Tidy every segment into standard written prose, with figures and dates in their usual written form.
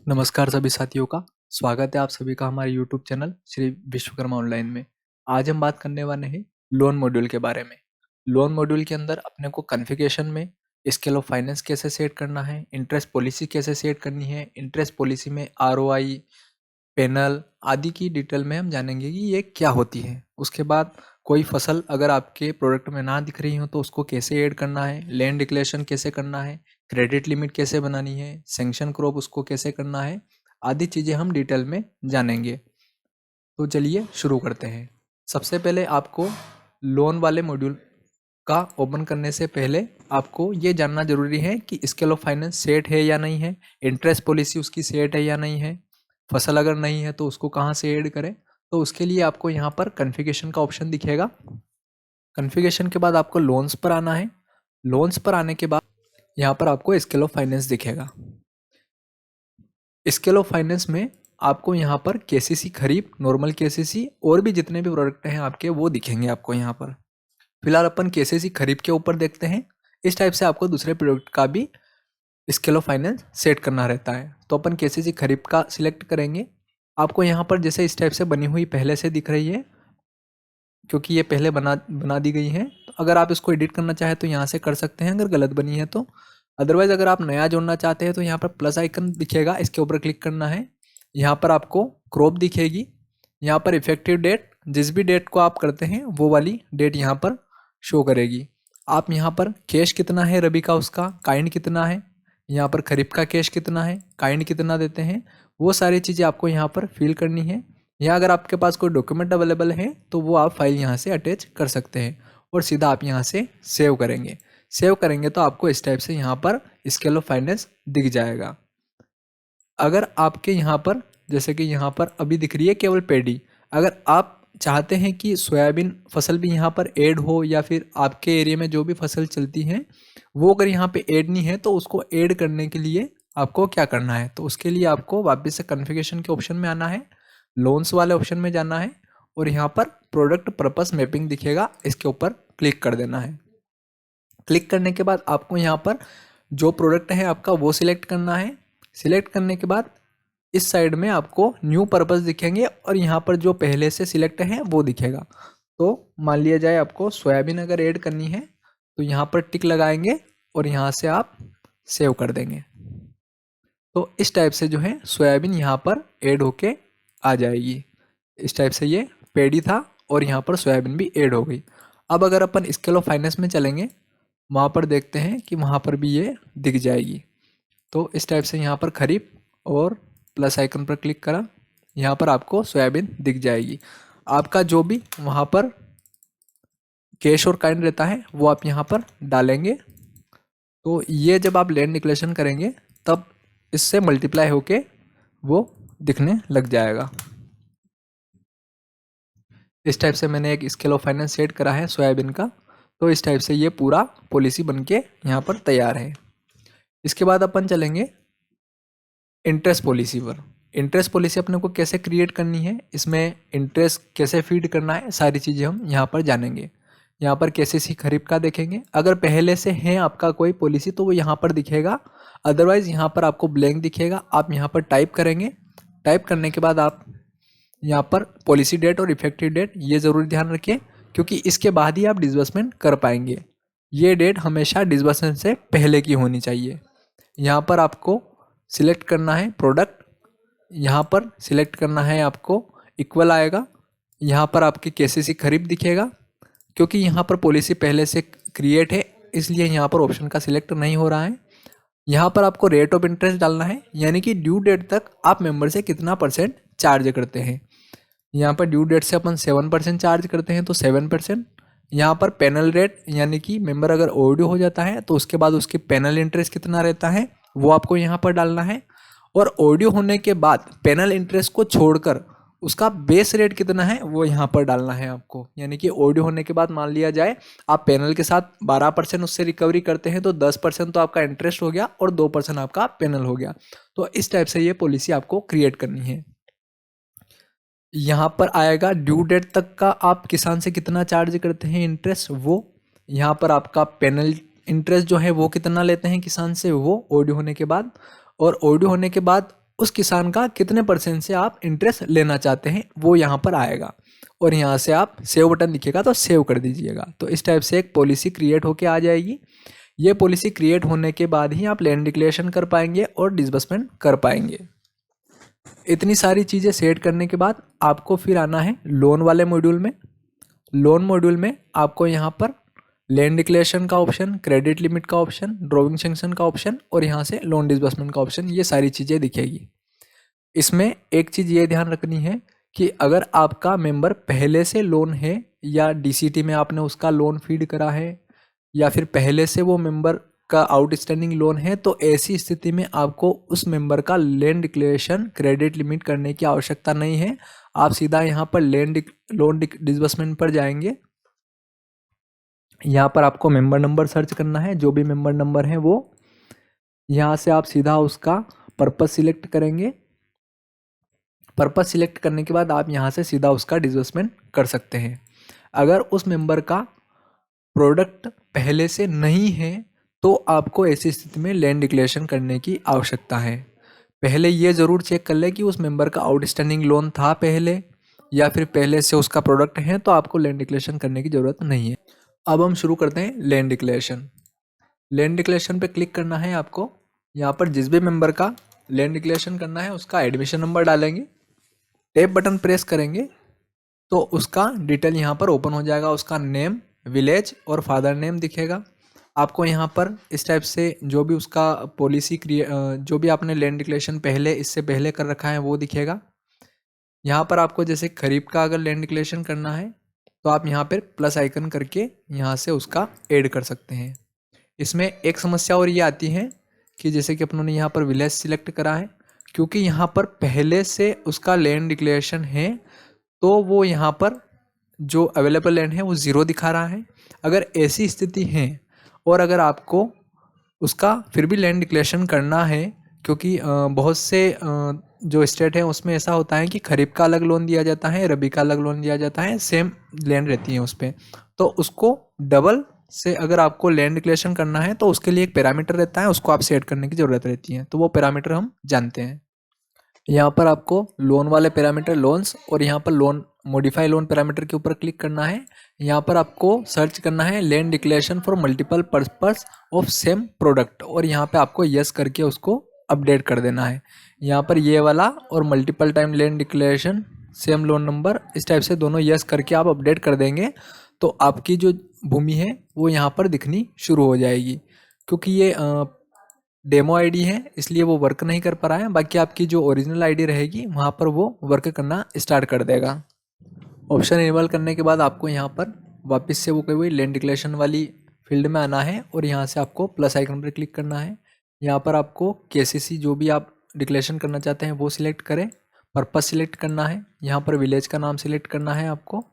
नमस्कार सभी साथियों का स्वागत है आप सभी का हमारे YouTube channel Shri Vishwakarma online में। आज हम बात करने वाले हैं लोन मॉड्यूल के बारे में। लोन मॉड्यूल के अंदर अपने को कॉन्फ़िगरेशन में स्केल ऑफ फाइनेंस कैसे सेट करना है, इंटरेस्ट पॉलिसी कैसे सेट करनी है, इंटरेस्ट पॉलिसी में आरओआई, पैनल आदि की डिटेल में हम जानेंगे कि ये क्या होती है। उसके बाद कोई फसल अगर आपके प्रोडक्ट में ना दिख रही हो तो उसको कैसे ऐड करना है, लैंड डिक्लेरेशन कैसे करना है, क्रेडिट लिमिट कैसे बनानी है, सैंक्शन क्रॉप उसको कैसे करना है, आदि चीज़ें हम डिटेल में जानेंगे। तो चलिए शुरू करते हैं। सबसे पहले आपको लोन वाले मॉड्यूल का ओपन करने से पहले आपको ये जानना जरूरी है कि स्केल ऑफ फाइनेंस सेट है या नहीं है, इंटरेस्ट पॉलिसी उसकी सेट है या नहीं है, फसल अगर नहीं है तो उसको कहाँ से ऐड करें। तो उसके लिए आपको यहाँ पर कॉन्फ़िगरेशन का ऑप्शन दिखेगा। कॉन्फ़िगरेशन के बाद आपको लोन्स पर आना है। लोन्स पर आने के बाद यहाँ पर आपको स्केल ऑफ फाइनेंस दिखेगा। स्केल ऑफ फाइनेंस में आपको यहाँ पर केसीसी खरीफ, नॉर्मल केसीसी और भी जितने भी प्रोडक्ट हैं आपके वो दिखेंगे आपको यहाँ पर। फिलहाल अपन केसीसी खरीफ के ऊपर देखते हैं। इस टाइप से आपको दूसरे प्रोडक्ट का भी स्केल ऑफ फाइनेंस सेट करना रहता है। तो अपन केसीसी खरीफ का सिलेक्ट करेंगे। आपको यहाँ पर जैसे इस टाइप से बनी हुई पहले से दिख रही है, क्योंकि ये पहले बना दी गई है। तो अगर आप इसको एडिट करना चाहें तो यहाँ से कर सकते हैं अगर गलत बनी है तो। अदरवाइज़ अगर आप नया जोड़ना चाहते हैं तो यहाँ पर प्लस आइकन दिखेगा, इसके ऊपर क्लिक करना है। यहाँ पर आपको क्रॉप दिखेगी। यहाँ पर इफेक्टिव डेट, जिस भी डेट को आप करते हैं वो वाली डेट यहाँ पर शो करेगी। आप यहाँ पर कैश कितना है रबी का, उसका काइंड कितना है, यहाँ पर खरीफ का कैश कितना है, काइंड कितना देते हैं, वो सारी चीज़ें आपको यहाँ पर फिल करनी है। या अगर आपके पास कोई डॉक्यूमेंट अवेलेबल है तो वो आप फाइल यहाँ से अटैच कर सकते हैं और सीधा आप यहाँ से सेव करेंगे। सेव करेंगे तो आपको इस टाइप से यहाँ पर स्केल ऑफ फाइनेंस दिख जाएगा। अगर आपके यहाँ पर जैसे कि यहाँ पर अभी दिख रही है केवल पैडी, अगर आप चाहते हैं कि सोयाबीन फसल भी यहाँ पर ऐड हो या फिर आपके एरिया में जो भी फसल चलती है वो अगर यहाँ पे ऐड नहीं है तो उसको ऐड करने के लिए आपको क्या करना है, तो उसके लिए आपको वापस से कॉन्फ़िगरेशन के ऑप्शन में आना है, लोन्स वाले ऑप्शन में जाना है और यहाँ पर प्रोडक्ट पर्पस मैपिंग दिखेगा, इसके ऊपर क्लिक कर देना है। क्लिक करने के बाद आपको यहाँ पर जो प्रोडक्ट है आपका वो सिलेक्ट करना है। सिलेक्ट करने के बाद इस साइड में आपको न्यू पर्पस दिखेंगे और यहाँ पर जो पहले से सिलेक्ट है वो दिखेगा। तो मान लिया जाए आपको सोयाबीन अगर ऐड करनी है तो यहाँ पर टिक लगाएंगे और यहाँ से आप सेव कर देंगे। तो इस टाइप से जो है सोयाबीन यहाँ पर ऐड होके आ जाएगी। इस टाइप से ये पैडी था और यहाँ पर सोयाबीन भी ऐड हो गई। अब अगर अपन स्केल ऑफ फाइनेंस में चलेंगे वहाँ पर देखते हैं कि वहाँ पर भी ये दिख जाएगी। तो इस टाइप से यहाँ पर खरीफ और प्लस आइकन पर क्लिक करा, यहाँ पर आपको सोयाबीन दिख जाएगी। आपका जो भी वहाँ पर कैश और काइंड रहता है वो आप यहाँ पर डालेंगे। तो ये जब आप लैंड डिक्लेरेशन करेंगे तब इससे मल्टीप्लाई होके वो दिखने लग जाएगा। इस टाइप से मैंने एक स्केल ऑफ फाइनेंस सेट करा है सोयाबीन का। तो इस टाइप से ये पूरा पॉलिसी बनके यहाँ पर तैयार है। इसके बाद अपन चलेंगे इंटरेस्ट पॉलिसी पर। इंटरेस्ट पॉलिसी अपने को कैसे क्रिएट करनी है, इसमें इंटरेस्ट कैसे फीड करना है, सारी चीज़ें हम यहाँ पर जानेंगे। यहाँ पर केसीसी खरीफ का देखेंगे, अगर पहले से है आपका कोई पॉलिसी तो वो यहाँ पर दिखेगा, अदरवाइज़ यहाँ पर आपको ब्लैंक दिखेगा। आप यहाँ पर टाइप करेंगे, टाइप करने के बाद आप यहाँ पर पॉलिसी डेट और इफेक्टिव डेट ये ज़रूर ध्यान रखिए, क्योंकि इसके बाद ही आप डिसबर्समेंट कर पाएंगे। ये डेट हमेशा डिसबर्समेंट से पहले की होनी चाहिए। यहाँ पर आपको सिलेक्ट करना है प्रोडक्ट, यहाँ पर सिलेक्ट करना है आपको इक्वल आएगा, यहाँ पर आपकी केसीसी खरीफ दिखेगा। क्योंकि यहाँ पर पॉलिसी पहले से क्रिएट है इसलिए यहाँ पर ऑप्शन का सिलेक्ट नहीं हो रहा है। यहाँ पर आपको रेट ऑफ इंटरेस्ट डालना है, यानी कि ड्यू डेट तक आप मेंबर से कितना % चार्ज करते हैं। यहाँ पर ड्यू डेट से अपन 7% चार्ज करते हैं तो 7%। यहाँ पर पेनल रेट, यानी कि मेंबर अगर ओवरड्यू हो जाता है तो उसके बाद उसकी पेनल इंटरेस्ट कितना रहता है वो आपको यहाँ पर डालना है। और ओवरड्यू होने के बाद पेनल इंटरेस्ट को छोड़कर उसका बेस रेट कितना है वो यहाँ पर डालना है आपको। यानी कि ओवरड्यू होने के बाद मान लिया जाए आप पेनल के साथ 12% उससे रिकवरी करते हैं तो 10% तो आपका इंटरेस्ट हो गया और 2% आपका पेनल हो गया। तो इस टाइप से ये पॉलिसी आपको क्रिएट करनी है। यहाँ पर आएगा ड्यू डेट तक का आप किसान से कितना चार्ज करते हैं इंटरेस्ट, वो यहाँ पर आपका पेनल इंटरेस्ट जो है वो कितना लेते हैं किसान से वो ओवरड्यू होने के बाद। और ओवरड्यू होने के बाद उस किसान का कितने % से आप इंटरेस्ट लेना चाहते हैं वो यहाँ पर आएगा, और यहाँ से आप सेव बटन दिखेगा तो सेव कर दीजिएगा। तो इस टाइप से एक पॉलिसी क्रिएट होके आ जाएगी। ये पॉलिसी क्रिएट होने के बाद ही आप लैंड डिक्लेरेशन कर पाएंगे और डिसबर्समेंट कर पाएंगे। इतनी सारी चीज़ें सेट करने के बाद आपको फिर आना है लोन वाले मॉड्यूल में। लोन मॉड्यूल में आपको यहाँ पर लैंड डिक्लेरेशन का ऑप्शन, क्रेडिट लिमिट का ऑप्शन, ड्रॉइंग सैंक्शन का ऑप्शन और यहाँ से लोन डिसबर्समेंट का ऑप्शन, ये सारी चीज़ें दिखेगी। इसमें एक चीज़ ये ध्यान रखनी है कि अगर आपका मेंबर पहले से लोन है या डीसीटी में आपने उसका लोन फीड करा है या फिर पहले से वो मेंबर का आउटस्टैंडिंग लोन है, तो ऐसी स्थिति में आपको उस मेंबर का लैंड डिक्लेरेशन क्रेडिट लिमिट करने की आवश्यकता नहीं है। आप सीधा यहाँ पर लोन डिसबर्समेंट पर जाएंगे। यहाँ पर आपको मेंबर नंबर सर्च करना है, जो भी मेंबर नंबर है वो। यहाँ से आप सीधा उसका पर्पस सिलेक्ट करेंगे। पर्पस सिलेक्ट करने के बाद आप यहाँ से सीधा उसका डिसबर्समेंट कर सकते हैं। अगर उस मेंबर का प्रोडक्ट पहले से नहीं है तो आपको ऐसी स्थिति में लैंड डिक्लेरेशन करने की आवश्यकता है। पहले ये ज़रूर चेक कर लें कि उस मेंबर का आउटस्टैंडिंग लोन था पहले या फिर पहले से उसका प्रोडक्ट है, तो आपको लैंड डिक्लेरेशन करने की ज़रूरत नहीं है। अब हम शुरू करते हैं लैंड डिक्लेरेशन। लैंड डिक्लेरेशन पे क्लिक करना है आपको। यहाँ पर जिस भी मेंबर का लैंड डिक्लेरेशन करना है उसका एडमिशन नंबर डालेंगे, टैब बटन प्रेस करेंगे तो उसका डिटेल यहाँ पर ओपन हो जाएगा। उसका नेम, विलेज और फादर नेम दिखेगा। आपको यहाँ पर इस टाइप से जो भी उसका पॉलिसी जो भी आपने लैंड डिक्लेरेशन पहले इससे पहले कर रखा है वो दिखेगा। यहाँ पर आपको जैसे खरीफ का अगर लैंड डिक्लेरेशन करना है तो आप यहाँ पर प्लस आइकन करके यहाँ से उसका ऐड कर सकते हैं। इसमें एक समस्या और ये आती है कि जैसे कि अपनों ने यहाँ पर विलेज सिलेक्ट करा है, क्योंकि यहाँ पर पहले से उसका लैंड डिक्लेरेशन है तो वो यहाँ पर जो अवेलेबल लैंड है वो 0 दिखा रहा है। अगर ऐसी स्थिति है और अगर आपको उसका फिर भी लैंड डिक्लेरेशन करना है, क्योंकि बहुत से जो स्टेट है उसमें ऐसा होता है कि खरीफ का अलग लोन दिया जाता है, रबी का अलग लोन दिया जाता है, सेम लैंड रहती है उस पर, तो उसको डबल से अगर आपको लैंड डिक्लेरेशन करना है तो उसके लिए एक पैरामीटर रहता है, उसको आप सेट करने की ज़रूरत रहती है। तो वो पैरामीटर हम जानते हैं। यहाँ पर आपको लोन वाले पैरामीटर लोन्स और यहाँ पर लोन मॉडिफाई लोन पैरामीटर के ऊपर क्लिक करना है। यहाँ पर आपको सर्च करना है land declaration for multiple purpose of same product, और यहाँ पे आपको यस करके उसको अपडेट कर देना है। यहाँ पर ये वाला और multiple time land declaration same loan number, इस टाइप से दोनों यस करके आप अपडेट कर देंगे तो आपकी जो भूमि है वो यहाँ पर दिखनी शुरू हो जाएगी। क्योंकि ये डेमो आईडी है इसलिए वो वर्क नहीं कर पा रहा है, बाकी आपकी जो ओरिजिनल आईडी रहेगी वहाँ पर वो वर्क करना स्टार्ट कर देगा। ऑप्शन इनेबल करने के बाद आपको यहाँ पर वापस से वो कही हुई लैंड डिक्लेरेशन वाली फील्ड में आना है और यहाँ से आपको प्लस आइकन पर क्लिक करना है। यहाँ पर आपको केसीसी जो भी आप डिक्लेरेशन करना चाहते हैं वो सिलेक्ट करें, पर्पस सिलेक्ट करना है, यहाँ पर विलेज का नाम सिलेक्ट करना है। आपको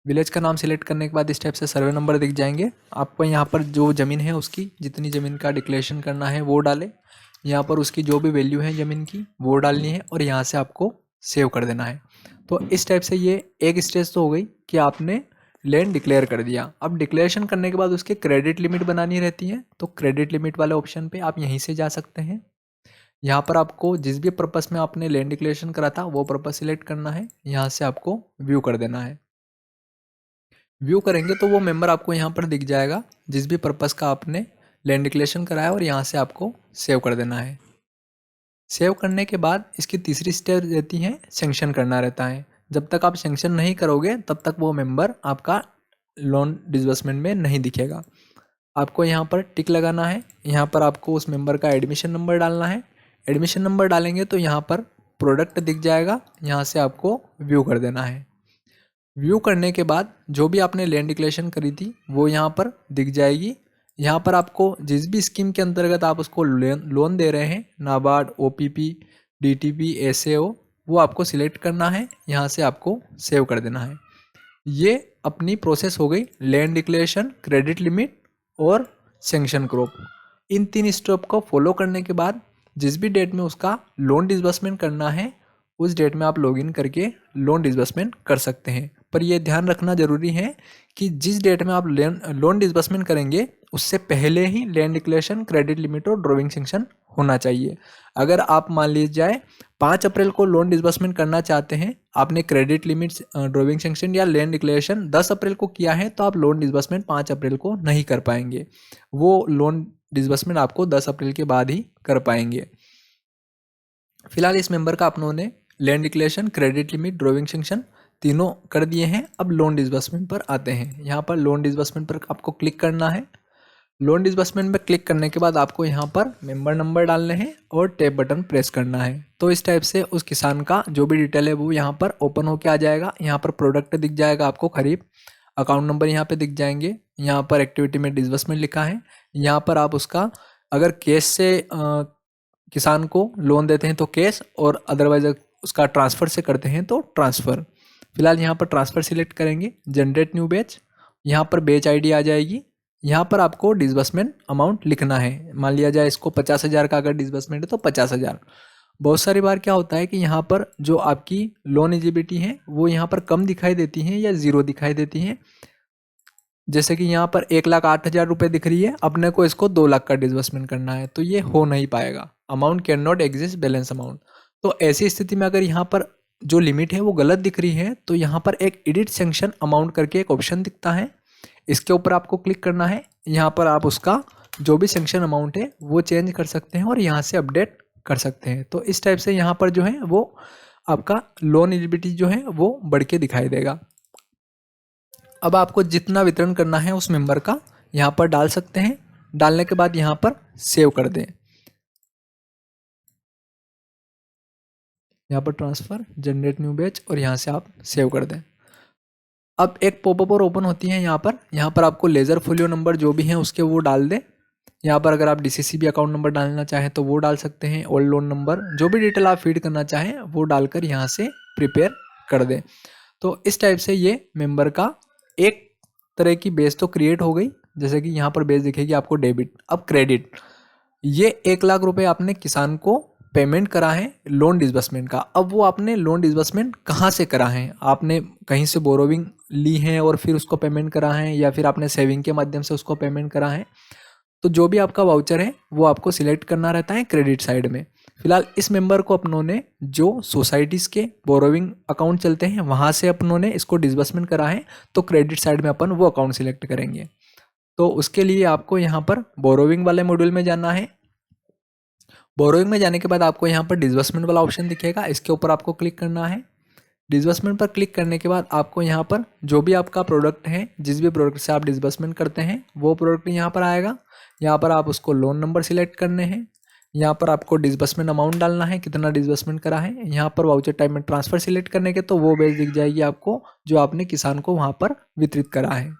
विलेज का नाम सिलेक्ट करने के बाद इस टाइप से सर्वे नंबर दिख जाएंगे। आपको यहाँ पर जो ज़मीन है उसकी जितनी ज़मीन का डिक्लेरेशन करना है वो डालें, यहाँ पर उसकी जो भी वैल्यू है ज़मीन की वो डालनी है और यहाँ से आपको सेव कर देना है। तो इस टाइप से ये एक स्टेज तो हो गई कि आपने लैंड डिक्लेयर कर दिया। अब डिक्लेरेशन करने के बाद उसके क्रेडिट लिमिट बनानी रहती है, तो क्रेडिट लिमिट वाले ऑप्शन पे आप यहीं से जा सकते हैं। यहाँ पर आपको जिस भी पर्पस में आपने लैंड डिक्लेरेशन करा था वो पर्पस सिलेक्ट करना है, यहाँ से आपको व्यू कर देना है। व्यू करेंगे तो वो मेंबर आपको यहाँ पर दिख जाएगा जिस भी पर्पस का आपने लैंड डिक्लेरेशन कराया, और यहाँ से आपको सेव कर देना है। सेव करने के बाद इसकी तीसरी स्टेप रहती है सैंक्शन करना रहता है। जब तक आप सैंक्शन नहीं करोगे तब तक वो मेंबर आपका लोन डिसबर्समेंट में नहीं दिखेगा। आपको यहाँ पर टिक लगाना है। यहाँ पर आपको उस मेंबर का एडमिशन नंबर डालना है। एडमिशन नंबर डालेंगे तो यहाँ पर प्रोडक्ट दिख जाएगा, यहाँ से आपको व्यू कर देना है। व्यू करने के बाद जो भी आपने लैंड डिक्लेरेशन करी थी वो यहाँ पर दिख जाएगी। यहाँ पर आपको जिस भी स्कीम के अंतर्गत आप उसको लोन दे रहे हैं, नाबार्ड, ओपीपी, डीटीपी, एसएओ, वो आपको सिलेक्ट करना है, यहाँ से आपको सेव कर देना है। ये अपनी प्रोसेस हो गई लैंड डिक्लेरेशन, क्रेडिट लिमिट और सैंक्शन क्रॉप। इन 3 स्टेप को फॉलो करने के बाद जिस भी डेट में उसका लोन डिसबर्समेंट करना है उस डेट में आप लॉगिन करके लोन डिसबर्समेंट कर सकते हैं। पर ये ध्यान रखना ज़रूरी है कि जिस डेट में आप लोन डिसबर्समेंट करेंगे उससे पहले ही लैंड डिक्लेरेशन, क्रेडिट लिमिट और ड्राइविंग सैंक्शन होना चाहिए। अगर आप मान लीजिए जाए 5 अप्रैल को लोन डिसबर्समेंट करना चाहते हैं, आपने क्रेडिट लिमिट, ड्राइविंग सैंक्शन या लैंड डिक्लेरेशन 10 अप्रैल को किया है, तो आप लोन डिसबर्समेंट 5 अप्रैल को नहीं कर पाएंगे। वो लोन डिसबर्समेंट आपको 10 अप्रैल के बाद ही कर पाएंगे। फिलहाल इस मेंबर का अपनों land declaration, credit limit, driving sanction तीनों कर दिए हैं। अब लोन डिसबर्समेंट पर आते हैं। यहाँ पर लोन डिसबर्समेंट पर आपको क्लिक करना है। लोन डिसबर्समेंट पर क्लिक करने के बाद आपको यहाँ पर मेंबर नंबर डालने हैं और टैब बटन प्रेस करना है। तो इस टाइप से उस किसान का जो भी डिटेल है वो यहाँ पर ओपन होके आ जाएगा। यहाँ पर प्रोडक्ट दिख जाएगा आपको खरीफ, अकाउंट नंबर यहाँ पे दिख जाएंगे, यहाँ पर एक्टिविटी में डिसबर्समेंट लिखा है। यहाँ पर आप उसका अगर कैश से किसान को लोन देते हैं तो कैश, और अदरवाइज उसका ट्रांसफ़र से करते हैं तो ट्रांसफ़र। फिलहाल यहाँ पर ट्रांसफ़र सिलेक्ट करेंगे, जनरेट न्यू बैच, यहाँ पर बैच आईडी आ जाएगी। यहाँ पर आपको डिसबर्समेंट अमाउंट लिखना है। मान लिया जाए इसको 50,000 का अगर डिसबर्समेंट है तो 50,000। बहुत सारी बार क्या होता है कि यहाँ पर जो आपकी लोन एलिजिबिलिटी है वो यहाँ पर कम दिखाई देती है या ज़ीरो दिखाई देती है। जैसे कि यहाँ पर 1,08,000 रुपये दिख रही है, अपने को इसको 2 लाख का डिसबर्समेंट करना है, तो ये हो नहीं पाएगा। Amount can not exist balance amount. तो ऐसी स्थिति में अगर यहाँ पर जो लिमिट है वो गलत दिख रही है तो यहाँ पर एक एडिट सैंक्शन अमाउंट करके एक ऑप्शन दिखता है, इसके ऊपर आपको क्लिक करना है। यहाँ पर आप उसका जो भी सैंक्शन अमाउंट है वो चेंज कर सकते हैं और यहाँ से अपडेट कर सकते हैं। तो इस टाइप से यहाँ पर जो है वो आपका लोन एलिजिबिलिटी जो है वो बढ़ के दिखाई देगा। अब आपको जितना वितरण करना है उस मेंबर का यहाँ पर डाल सकते हैं। डालने के बाद यहाँ पर सेव कर दें। यहाँ पर ट्रांसफ़र, जनरेट न्यू बैच और यहाँ से आप सेव कर दें। अब एक पॉपअप और ओपन होती है यहाँ पर आपको लेज़र फोलियो नंबर जो भी हैं उसके वो डाल दें। यहाँ पर अगर आप DCCB अकाउंट नंबर डालना चाहें तो वो डाल सकते हैं, ओल्ड लोन नंबर, जो भी डिटेल आप फीड करना चाहें वो डालकर यहाँ से प्रिपेयर कर दें। तो इस टाइप से ये मेंबर का एक तरह की बेस तो क्रिएट हो गई। जैसे कि यहाँ पर बेस दिखेगी आपको डेबिट। अब क्रेडिट, ये 1 लाख रुपए आपने किसान को पेमेंट करा है लोन डिसबर्समेंट का। अब वो आपने लोन डिसबर्समेंट कहाँ से करा है? आपने कहीं से बोरोविंग ली है और फिर उसको पेमेंट करा है, या फिर आपने सेविंग के माध्यम से उसको पेमेंट करा है? तो जो भी आपका वाउचर है वो आपको सिलेक्ट करना रहता है क्रेडिट साइड में। फिलहाल इस मेंबर को अपनों ने जो सोसाइटीज़ के बोरोविंग अकाउंट चलते हैं वहाँ से अपनों ने इसको डिसबर्समेंट करा है, तो क्रेडिट साइड में अपन वो अकाउंट सिलेक्ट करेंगे। तो उसके लिए आपको यहाँ पर बोरोविंग वाले मॉड्यूल में जाना है। बोरोइंग में जाने के बाद आपको यहाँ पर डिसबर्समेंट वाला ऑप्शन दिखेगा, इसके ऊपर आपको क्लिक करना है। डिसबर्समेंट पर क्लिक करने के बाद आपको यहाँ पर जो भी आपका प्रोडक्ट है, जिस भी प्रोडक्ट से आप डिसबर्समेंट करते हैं वो प्रोडक्ट यहाँ पर आएगा। यहाँ पर आप उसको लोन नंबर सिलेक्ट करने हैं। यहाँ पर आपको डिसबर्समेंट अमाउंट डालना है, कितना डिसबर्समेंट करा है। यहाँ पर वाउचर टाइप में ट्रांसफ़र सिलेक्ट करने के तो वो बेस दिख जाएगी आपको जो आपने किसान को वहाँ पर वितरित करा है,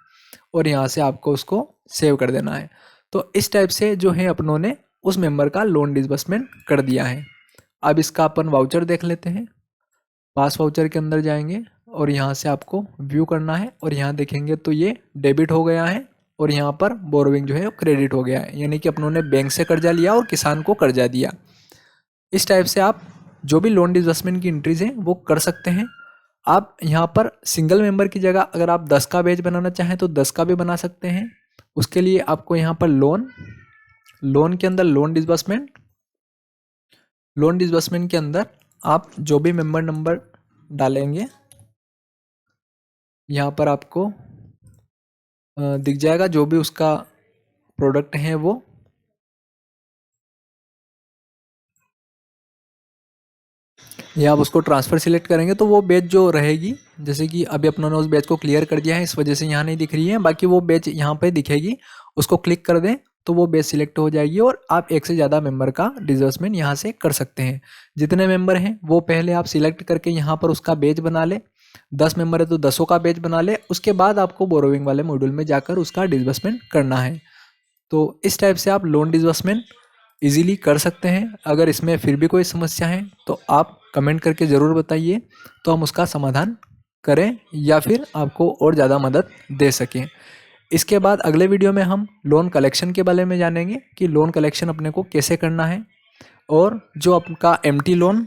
और यहाँ से आपको उसको सेव कर देना है। तो इस टाइप से जो है अपनों ने उस मेंबर का लोन डिसबर्समेंट कर दिया है। अब इसका अपन वाउचर देख लेते हैं। पास वाउचर के अंदर जाएंगे और यहाँ से आपको व्यू करना है, और यहाँ देखेंगे तो ये डेबिट हो गया है और यहाँ पर बोरोविंग जो है वो क्रेडिट हो गया है, यानी कि अपनों ने बैंक से कर्जा लिया और किसान को कर्जा दिया। इस टाइप से आप जो भी लोन डिसबर्समेंट की एंट्रीज हैं वो कर सकते हैं। आप यहाँ पर सिंगल मेंबर की जगह अगर आप 10 का बैच बनाना चाहें तो 10 का भी बना सकते हैं। उसके लिए आपको यहाँ पर लोन के अंदर लोन डिसबर्समेंट के अंदर आप जो भी मेंबर नंबर डालेंगे यहाँ पर आपको दिख जाएगा, जो भी उसका प्रोडक्ट है वो। या आप उसको ट्रांसफ़र सिलेक्ट करेंगे तो वो बैच जो रहेगी, जैसे कि अभी अपनों ने उस बैच को क्लियर कर दिया है इस वजह से यहाँ नहीं दिख रही है, बाकी वो बैच यहाँ पे दिखेगी। उसको क्लिक कर दें तो वो बैच सिलेक्ट हो जाएगी और आप एक से ज़्यादा मेंबर का डिसबर्समेंट यहाँ से कर सकते हैं। जितने मेंबर हैं वो पहले आप सिलेक्ट करके यहाँ पर उसका बैच बना ले। 10 मेंबर है तो 10 का बैच बना ले। उसके बाद आपको बोरोविंग वाले मॉड्यूल में जाकर उसका डिसबर्समेंट करना है। तो इस टाइप से आप लोन डिसबर्समेंट इजीली कर सकते हैं। अगर इसमें फिर भी कोई समस्या है तो आप कमेंट करके ज़रूर बताइए, तो हम उसका समाधान करें या फिर आपको और ज़्यादा मदद दे सकें। इसके बाद अगले वीडियो में हम लोन कलेक्शन के बारे में जानेंगे कि लोन कलेक्शन अपने को कैसे करना है, और जो आपका एम्प्टी लोन